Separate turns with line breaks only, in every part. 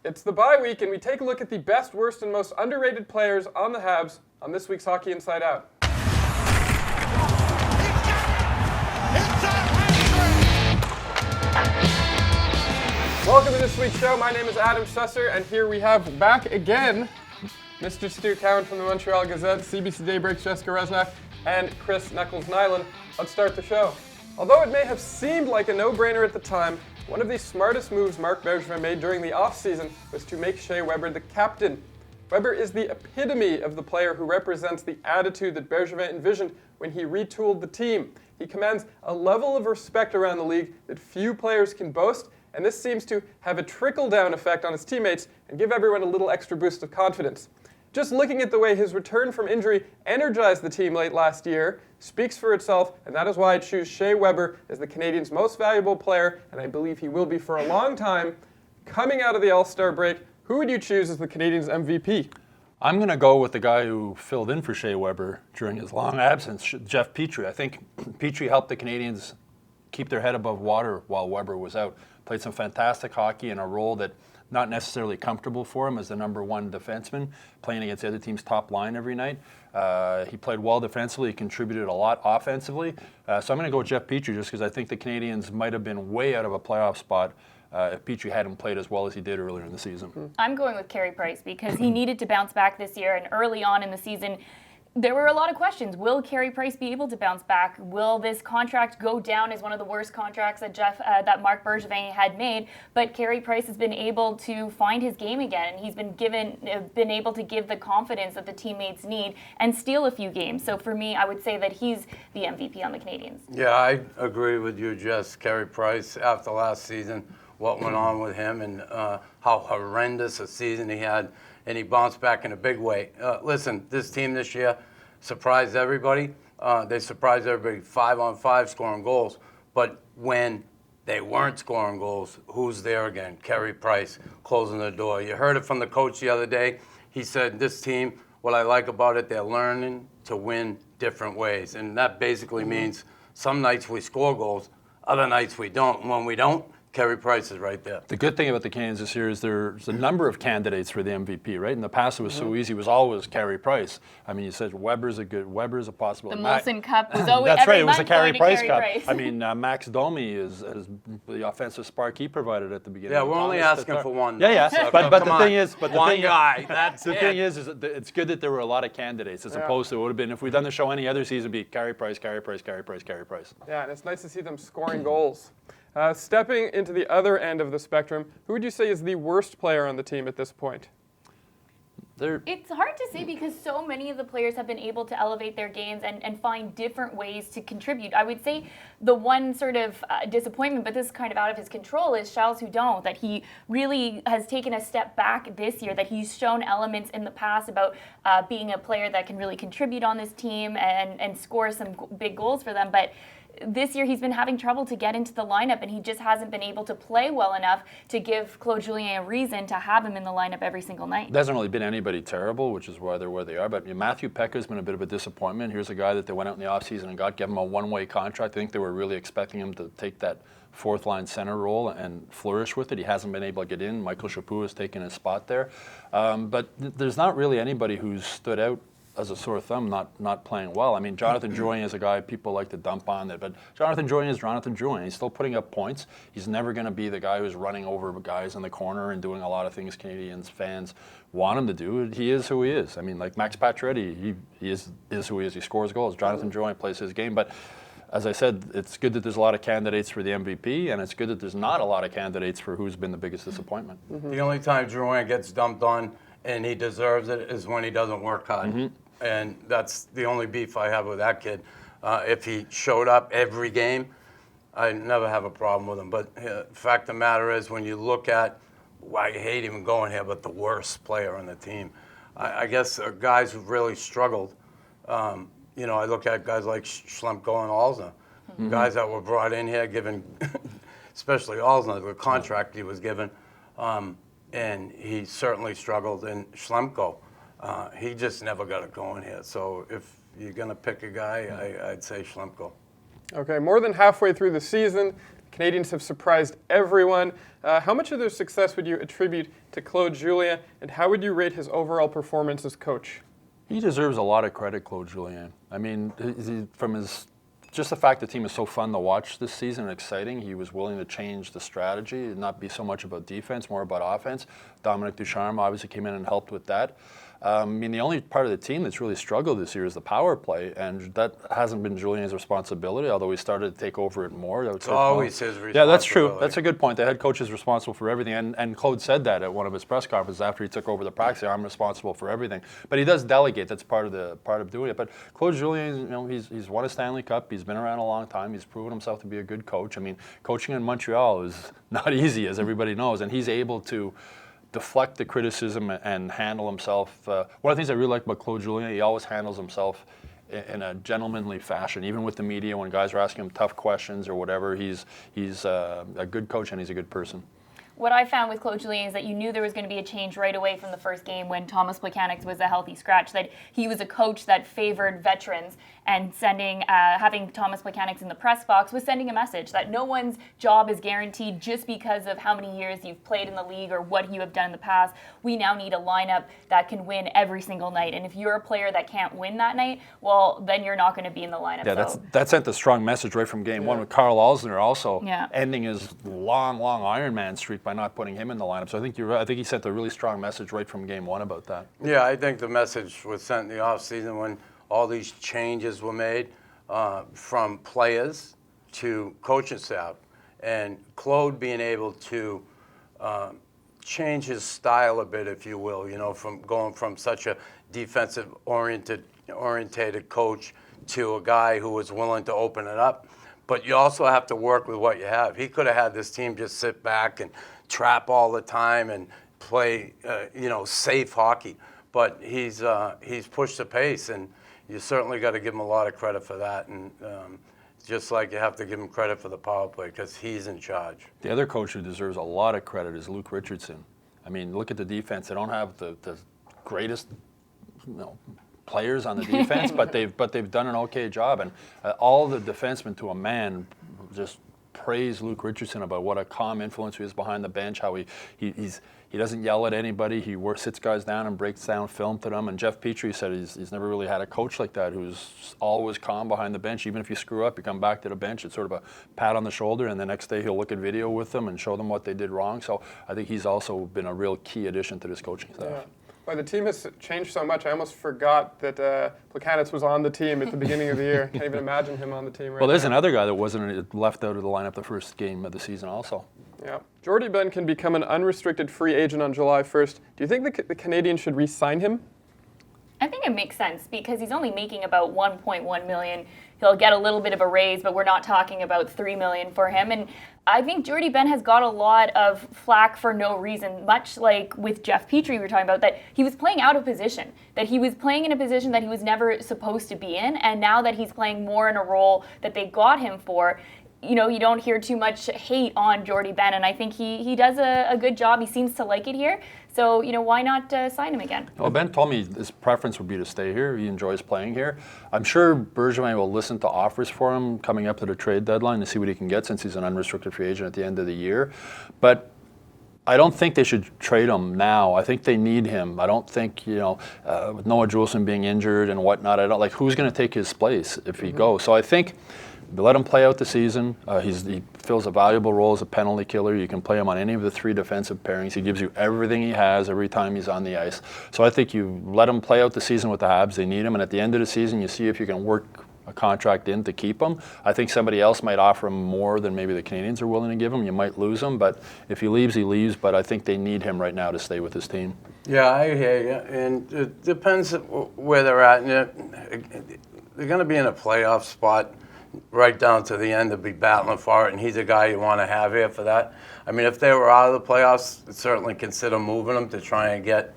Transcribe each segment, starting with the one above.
It's the bye week, and we take a look at the best, worst, and most underrated players on the Habs on this week's Hockey Inside Out. Welcome to this week's show. My name is Adam Susser, and here we have back again Mr. Stu Cowan from the Montreal Gazette, CBC Daybreak, Jessica Rusnak, and Chris Nilan. Let's start the show. Although it may have seemed like a no-brainer at the time, one of the smartest moves Marc Bergevin made during the offseason was to make Shea Weber the captain. Weber is the epitome of the player who represents the attitude that Bergevin envisioned when he retooled the team. He commands a level of respect around the league that few players can boast, and this seems to have a trickle-down effect on his teammates and give everyone a little extra boost of confidence. Just looking at the way his return from injury energized the team late last year speaks for itself, and that is why I choose Shea Weber as the Canadiens' most valuable player, and I believe he will be for a long time. Coming out of the All-Star break, who would you choose as the Canadiens' MVP?
I'm going to go with the guy who filled in for Shea Weber during his long absence, Jeff Petrie. I think Petrie helped the Canadiens keep their head above water while Weber was out. Played some fantastic hockey in a role that not necessarily comfortable for him as the number one defenseman, playing against the other team's top line every night. He played well defensively. He contributed a lot offensively. So I'm going to go with Jeff Petrie just because I think the Canadiens might have been way out of a playoff spot if Petrie hadn't played as well as he did earlier in the season.
I'm going with Carey Price because he needed to bounce back this year, and early on in the season, there were a lot of questions. Will Carey Price be able to bounce back? Will this contract go down as one of the worst contracts that Marc Bergevin had made? But Carey Price has been able to find his game again, and he's been able to give the confidence that the teammates need and steal a few games. So for me, I would say that he's the MVP on the Canadiens.
Yeah, I agree with you, Jess. Carey Price, after last season, what went on with him and how horrendous a season he had, and he bounced back in a big way. Listen, this team this year surprised everybody. They surprised everybody 5-on-5 scoring goals. But when they weren't scoring goals, who's there again? Carey Price closing the door. You heard it from the coach the other day. He said, this team, what I like about it, they're learning to win different ways. And that basically means some nights we score goals, other nights we don't. And when we don't, Carey Price is right there.
The good thing about the Canadiens this year is there's a number of candidates for the MVP, right? In the past, it was so easy. It was always Carey Price. I mean, you said Weber's a possibility.
The Molson Cup was always
That's
every
right. It was the
month
Carey
going to
Price
Carey
Cup.
Price.
I mean, Max Domi is the offensive spark he provided at the beginning.
Yeah, we're only asking for one.
Yeah.
So
but the thing is,
one guy. That's
the thing is that it's good that there were a lot of candidates as opposed to it would have been if we'd done the show any other season, it'd be Carey Price, Carey Price, Carey Price, Carey Price.
Yeah, and it's nice to see them scoring goals. Stepping into the other end of the spectrum, who would you say is the worst player on the team at this point?
It's hard to say because so many of the players have been able to elevate their games and find different ways to contribute. I would say the one sort of disappointment, but this is kind of out of his control, is Charles Hudon, that he really has taken a step back this year, that he's shown elements in the past about being a player that can really contribute on this team and score some big goals for them. But this year he's been having trouble to get into the lineup, and he just hasn't been able to play well enough to give Claude Julien a reason to have him in the lineup every single night.
There hasn't really been anybody terrible, which is why they're where they are. But Matthew Pekka's been a bit of a disappointment. Here's a guy that they went out in the offseason and gave him a one-way contract. I think they were really expecting him to take that fourth-line center role and flourish with it. He hasn't been able to get in. Michael Chaput has taken his spot there. But there's not really anybody who's stood out as a sore thumb, not playing well. I mean, Jonathan Drouin is a guy people like to dump on it, but Jonathan Drouin is Jonathan Drouin. He's still putting up points. He's never going to be the guy who's running over guys in the corner and doing a lot of things Canadiens fans want him to do. He is who he is. I mean, like Max Pacioretty, he is who he is. He scores goals. Jonathan Drouin plays his game, but as I said, it's good that there's a lot of candidates for the MVP, and it's good that there's not a lot of candidates for who's been the biggest disappointment.
The only time Drouin gets dumped on, and he deserves it, is when he doesn't work hard. And that's the only beef I have with that kid. If he showed up every game, I'd never have a problem with him. But the fact of the matter is, when you look at, I hate even going here, but the worst player on the team, I guess guys who've really struggled, I look at guys like Schlemko and Alzner, guys that were brought in here, given, especially Alzner, the contract he was given, and he certainly struggled. And Schlemko, he just never got it going here. So if you're going to pick a guy, I'd say Schlemko.
Okay, more than halfway through the season, Canadiens have surprised everyone. How much of their success would you attribute to Claude Julien, and how would you rate his overall performance as coach?
He deserves a lot of credit, Claude Julien. I mean, just the fact the team is so fun to watch this season and exciting, he was willing to change the strategy and not be so much about defense, more about offense. Dominic Ducharme obviously came in and helped with that. I mean, the only part of the team that's really struggled this year is the power play, and that hasn't been Julien's responsibility, although he started to take over it more.
It's always his responsibility.
Yeah, that's true. That's a good point. The head coach is responsible for everything, and Claude said that at one of his press conferences after he took over the practice. I'm responsible for everything, but he does delegate. That's part of doing it. But Claude Julien, you know, he's won a Stanley Cup. He's been around a long time. He's proven himself to be a good coach. I mean, coaching in Montreal is not easy, as everybody knows, and he's able to deflect the criticism and handle himself. One of the things I really like about Claude Julien, he always handles himself in a gentlemanly fashion, even with the media when guys are asking him tough questions or whatever. He's a good coach and he's a good person.
What I found with Claude Julien is that you knew there was going to be a change right away from the first game when Thomas Plekanec was a healthy scratch, that he was a coach that favored veterans, and having Thomas Plekanec in the press box was sending a message that no one's job is guaranteed just because of how many years you've played in the league or what you have done in the past. We now need a lineup that can win every single night, and if you're a player that can't win that night, well, then you're not going to be in the lineup.
Yeah, that sent a strong message right from game one, with Carl Alzner also ending his long Ironman streak by not putting him in the lineup. So I think you're right. I think he sent a really strong message right from game one about that.
Yeah, I think the message was sent in the offseason when all these changes were made from players to coaching staff, and Claude being able to change his style a bit, if you will, you know, from going from such a defensive orientated coach to a guy who was willing to open it up. But you also have to work with what you have. He could have had this team just sit back and trap all the time and play, safe hockey. But he's pushed the pace, and you certainly got to give him a lot of credit for that. And just like you have to give him credit for the power play because he's in charge.
The other coach who deserves a lot of credit is Luke Richardson. I mean, look at the defense. They don't have the greatest, players on the defense, but they've done an okay job. And all the defensemen to a man just praise Luke Richardson about what a calm influence he is behind the bench, how he doesn't yell at anybody. He sits guys down and breaks down film to them. And Jeff Petrie said he's never really had a coach like that who's always calm behind the bench. Even if you screw up, you come back to the bench. It's sort of a pat on the shoulder, and the next day he'll look at video with them and show them what they did wrong. So I think he's also been a real key addition to this coaching staff.
Yeah. Well, the team has changed so much. I almost forgot that Plekanec was on the team at the beginning of the year. Can't even imagine him on the team right now.
Well, there's another guy that wasn't left out of the lineup the first game of the season also.
Yeah. Jordie Benn can become an unrestricted free agent on July 1st. Do you think the Canadiens should re-sign him?
I think it makes sense because he's only making about $1.1 million. He'll get a little bit of a raise, but we're not talking about $3 million for him. And I think Jordie Benn has got a lot of flack for no reason, much like with Jeff Petrie we were talking about, that he was playing out of position, that he was playing in a position that he was never supposed to be in, and now that he's playing more in a role that they got him for, you don't hear too much hate on Jordie Benn, and I think he does a good job. He seems to like it here. So, why not sign him again?
Well, Ben told me his preference would be to stay here. He enjoys playing here. I'm sure Bergevin will listen to offers for him coming up to the trade deadline to see what he can get since he's an unrestricted free agent at the end of the year. But I don't think they should trade him now. I think they need him. I don't think, with Noah Juleson being injured and whatnot, who's going to take his place if he goes? So I think let him play out the season. He fills a valuable role as a penalty killer. You can play him on any of the three defensive pairings. He gives you everything he has every time he's on the ice. So I think you let him play out the season with the Habs. They need him. And at the end of the season, you see if you can work a contract in to keep him. I think somebody else might offer him more than maybe the Canadiens are willing to give him. You might lose him. But if he leaves, he leaves. But I think they need him right now to stay with his team.
Yeah, I hear you. And it depends where they're at. They're going to be in a playoff spot right down to the end to be battling for it, and he's a guy you want to have here for that. I mean, if they were out of the playoffs, I'd certainly consider moving him to try and get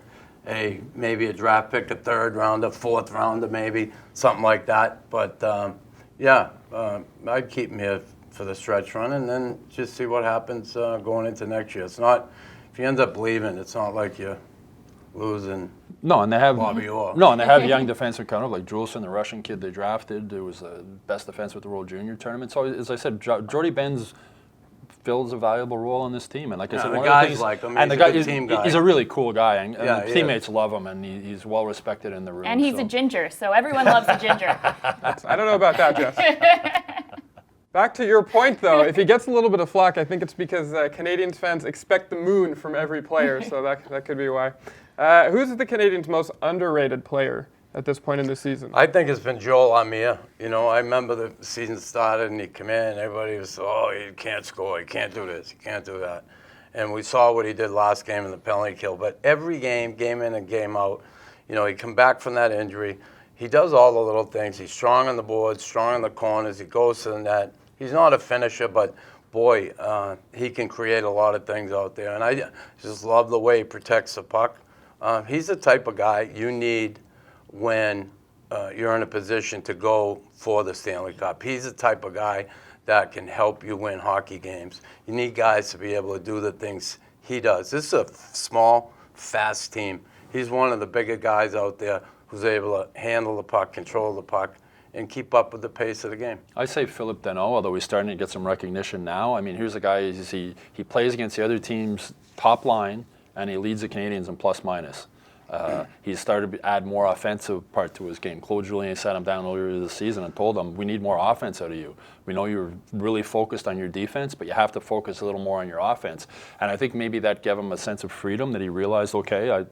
maybe a draft pick, a third rounder, fourth rounder, maybe something like that. But I'd keep him here for the stretch run, and then just see what happens going into next year. It's not, if he ends up leaving, it's not like you're losing.
No, and they have
Bobby Orr.
No, and they have young defensemen coming up like Juleson, the Russian kid they drafted, who was the best defenseman at the World Junior Tournament. So as I said, Jordie Benn's fills a valuable role in this team. And like I said,
the
one of the
guys
things,
like him.
and
He's
the
a
guy,
good team guy.
he's a really cool guy, and
Yeah, he
teammates love him, and he's well respected in the room.
And he's a ginger, so everyone loves a ginger.
I don't know about that, Jess. Back to your point, though, if he gets a little bit of flack, I think it's because Canadiens fans expect the moon from every player, so that could be why. Who's the Canadiens' most underrated player at this point in the season?
I think it's been Joel Armia. You know, I remember the season started and he came in and everybody was, oh, he can't score, he can't do this, he can't do that. And we saw what he did last game in the penalty kill. But every game in and game out, you know, he come back from that injury. He does all the little things. He's strong on the boards, strong in the corners. He goes to the net. He's not a finisher, but boy, he can create a lot of things out there. And I just love the way he protects the puck. He's the type of guy you need when you're in a position to go for the Stanley Cup. He's the type of guy that can help you win hockey games. You need guys to be able to do the things he does. This is a small, fast team. He's one of the bigger guys out there who's able to handle the puck, control the puck, and keep up with the pace of the game.
I say Philip Deneau, although he's starting to get some recognition now. I mean, here's a guy, he plays against the other team's top line, and he leads the Canadiens in plus-minus. He's started to add more offensive part to his game. Claude Julien sat him down earlier this season and told him, we need more offense out of you. We know you're really focused on your defense, but you have to focus a little more on your offense. And I think maybe that gave him a sense of freedom that he realized, okay,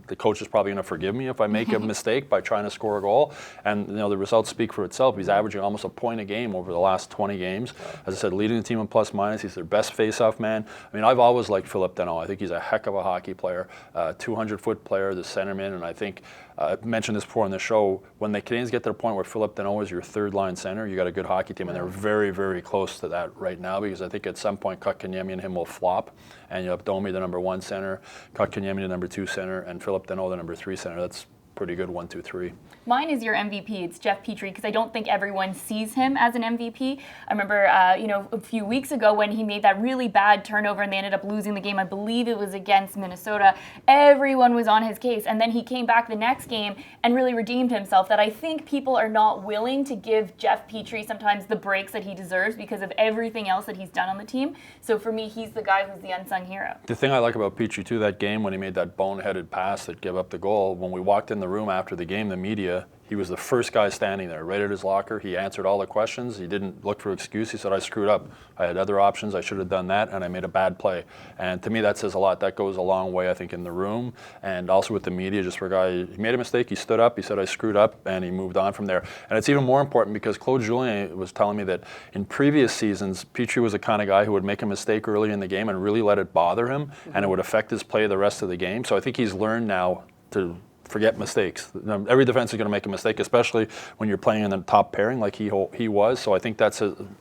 the coach is probably going to forgive me if I make a mistake by trying to score a goal. And you know, the results speak for itself. He's averaging almost a point a game over the last 20 games. As I said, leading the team in plus-minus. He's their best face-off man. I mean, I've always liked Philip Deneau. I think he's a heck of a hockey player, 200-foot player, the centerman. And I think, I mentioned this before on the show, when the Canadiens get to the point where Philip Deneau is your third-line center, you got a good hockey team. And they're very, very close to that right now, because I think at some point Kotkaniemi and him will flop. And you have Domi, the number 1 center, Kotkaniemi, the number 2 center, and Philip Deneau, the number 3 center. That's pretty good 1, 2, 3.
Mine is your MVP. It's Jeff Petrie, because I don't think everyone sees him as an MVP. I remember, a few weeks ago when he made that really bad turnover and they ended up losing the game. I believe it was against Minnesota. Everyone was on his case, and then he came back the next game and really redeemed himself. That I think people are not willing to give Jeff Petrie sometimes the breaks that he deserves because of everything else that he's done on the team. So for me, he's the guy who's the unsung hero.
The thing I like about Petrie too, that game when he made that boneheaded pass that gave up the goal, when we walked in the room after the game, the media, he was the first guy standing there, right at his locker. He answered all the questions. He didn't look for excuse. He said, I screwed up. I had other options. I should have done that, and I made a bad play. And to me, that says a lot. That goes a long way, I think, in the room and also with the media. Just for a guy, he made a mistake. He stood up. He said, I screwed up, and he moved on from there. And it's even more important because Claude Julien was telling me that in previous seasons, Petrie was the kind of guy who would make a mistake early in the game and really let it bother him, and it would affect his play the rest of the game. So I think he's learned now to forget mistakes. Every defense is going to make a mistake, especially when you're playing in the top pairing like he was. So I think that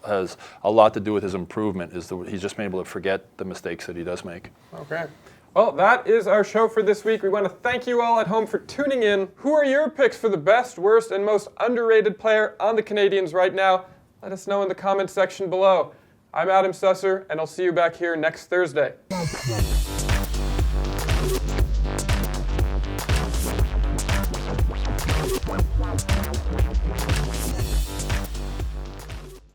has a lot to do with his improvement, is he's just been able to forget the mistakes that he does make.
Okay. Well, that is our show for this week. We want to thank you all at home for tuning in. Who are your picks for the best, worst, and most underrated player on the Canadiens right now? Let us know in the comments section below. I'm Adam Susser, and I'll see you back here next Thursday.